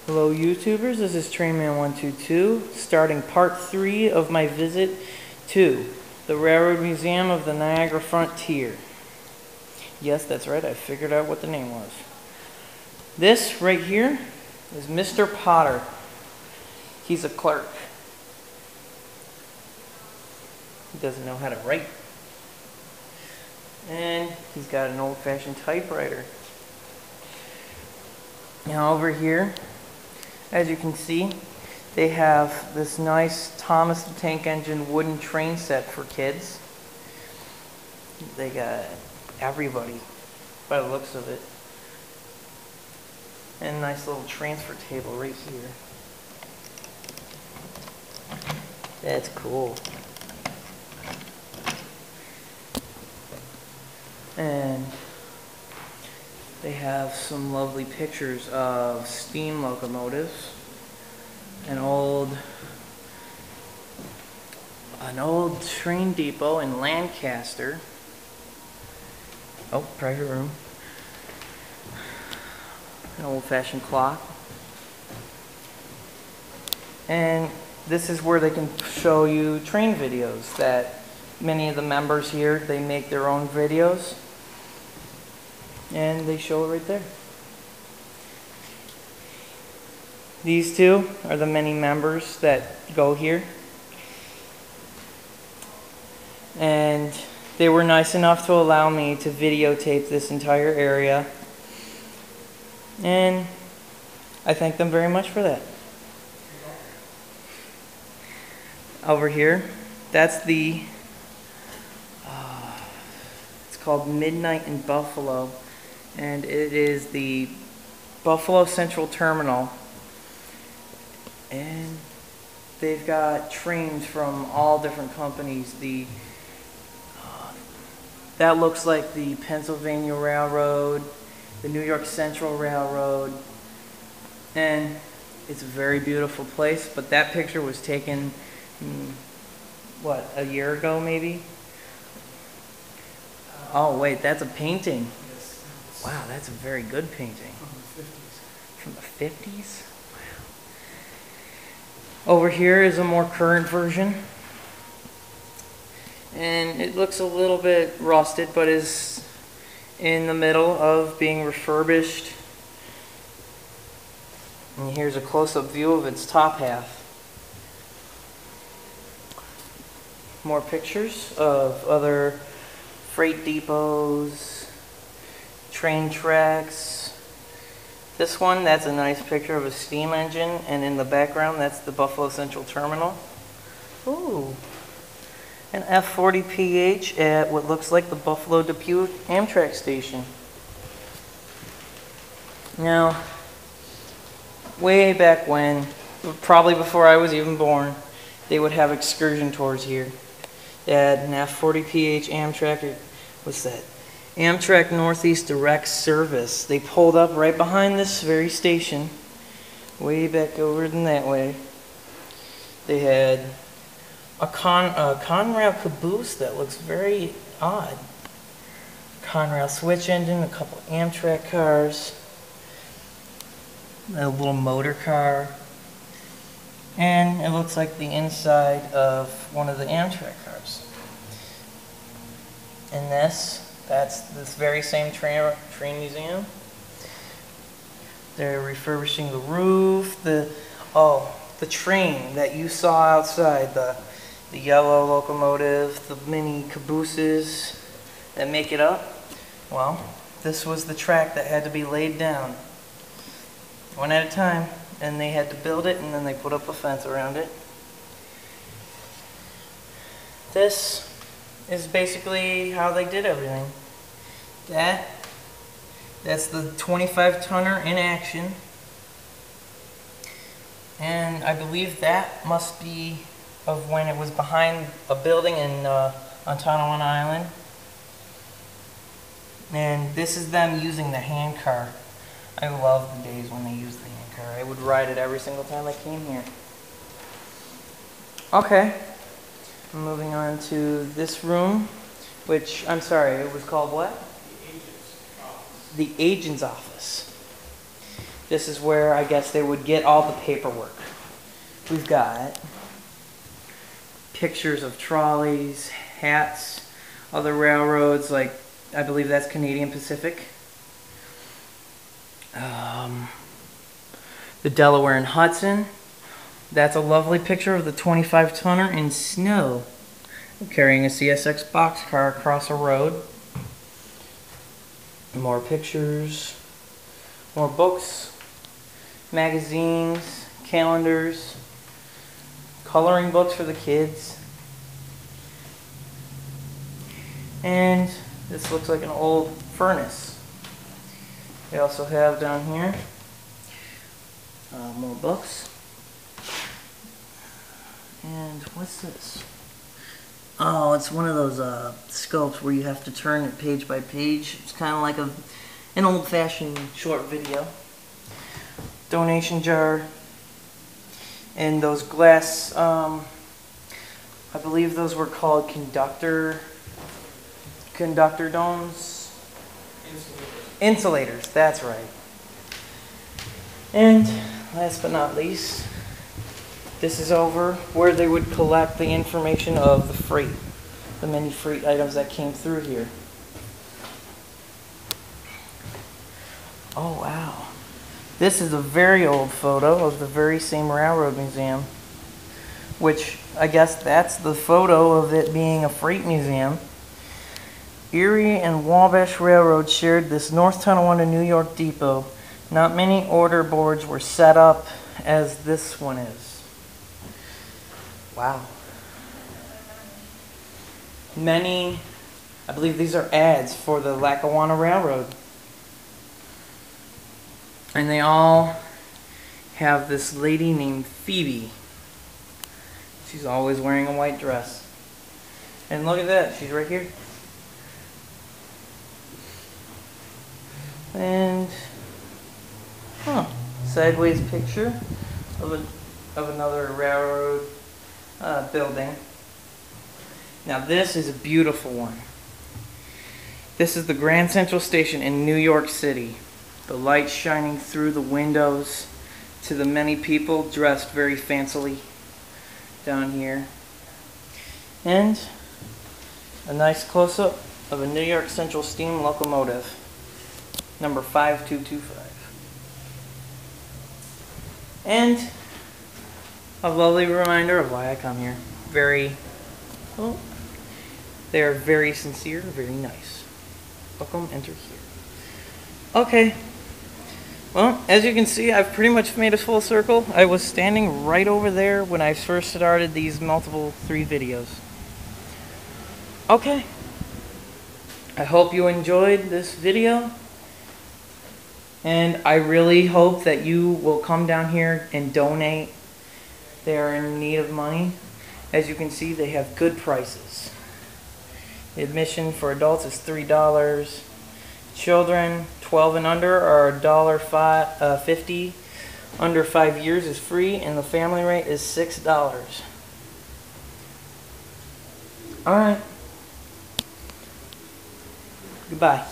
Hello YouTubers, this is Trainman122, starting part 3 of my visit to the Railroad Museum of the Niagara Frontier. Yes, that's right, I figured out what the name was. This right here is Mr. Potter. He's a clerk. He doesn't know how to write. And he's got an old-fashioned typewriter. Now over here, as you can see, they have this nice Thomas the Tank Engine wooden train set for kids. They got everybody by the looks of it. And a nice little transfer table right here. That's cool. And they have some lovely pictures of steam locomotives, an old train depot in Lancaster. Oh, private room. An old-fashioned clock. And this is where they can show you train videos that many of the members here, they make their own videos. And they show it right there. These two are the many members that go here. And they were nice enough to allow me to videotape this entire area. And I thank them very much for that. Over here, that's the, it's called Midnight in Buffalo. And it is the Buffalo Central Terminal, and they've got trains from all different companies. That looks like the Pennsylvania Railroad, the New York Central Railroad, and it's a very beautiful place. But that picture was taken, what, a year ago maybe? Oh wait, that's a painting. Wow, that's a very good painting. From the 50s? Wow. Over here is a more current version. And it looks a little bit rusted, but is in the middle of being refurbished. And here's a close-up view of its top half. More pictures of other freight depots, train tracks. This one, that's a nice picture of a steam engine, and in the background, that's the Buffalo Central Terminal. Ooh, an F40PH at what looks like the Buffalo Depew Amtrak station. Now, way back when, probably before I was even born, they would have excursion tours here. They had an F40PH Amtrak, what's that? Amtrak Northeast Direct Service. They pulled up right behind this very station, way back over in that way. They had a Conrail caboose that looks very odd. Conrail switch engine, a couple Amtrak cars, a little motor car, and it looks like the inside of one of the Amtrak cars. And that's this very same train museum. They're refurbishing the roof, the train that you saw outside, the yellow locomotive, the mini cabooses that make it up. Well, this was the track that had to be laid down, one at a time, and they had to build it, and then they put up a fence around it. This is basically how they did everything. That's the 25-tonner in action, and I believe that must be of when it was behind a building on Tonawanda Island. And this is them using the hand car. I love the days when they used the hand car. I would ride it every single time I came here. Okay, moving on to this room, which, I'm sorry, it was called what? The agent's office. this is where I guess they would get all the paperwork. We've got pictures of trolleys, hats, other railroads, like I believe that's Canadian Pacific. The Delaware and Hudson. That's a lovely picture of the 25-tonner in snow, carrying a CSX boxcar across a road. More pictures, more books, magazines, calendars, coloring books for the kids. And this looks like an old furnace. They also have down here more books. And what's this? Oh, it's one of those scopes where you have to turn it page by page. It's kind of like an old-fashioned short video. Donation jar. And those glass, I believe those were called conductor domes? Insulators, that's right. And last but not least, this is over where they would collect the information of the freight, the many freight items that came through here. Oh wow. This is a very old photo of the very same railroad museum, which I guess that's the photo of it being a freight museum. Erie and Wabash Railroad shared this North Tonawanda, New York depot. Not many order boards were set up as this one is. Wow. Many, I believe these are ads for the Lackawanna Railroad. And they all have this lady named Phoebe. She's always wearing a white dress. And look at that, she's right here. And, sideways picture of another railroad building. Now this is a beautiful one. This is the Grand Central Station in New York City. The light shining through the windows to the many people dressed very fancily down here. And a nice close-up of a New York Central steam locomotive, number 5225. And a lovely reminder of why I come here. They are very sincere, very nice. Welcome, enter here. Okay. Well, as you can see, I've pretty much made a full circle. I was standing right over there when I first started these multiple 3 videos. Okay. I hope you enjoyed this video. And I really hope that you will come down here and donate. They are in need of money. As you can see, they have good prices. The admission for adults is $3. Children 12 and under are $1.50. Under 5 years is free, and the family rate is $6. Alright. Goodbye.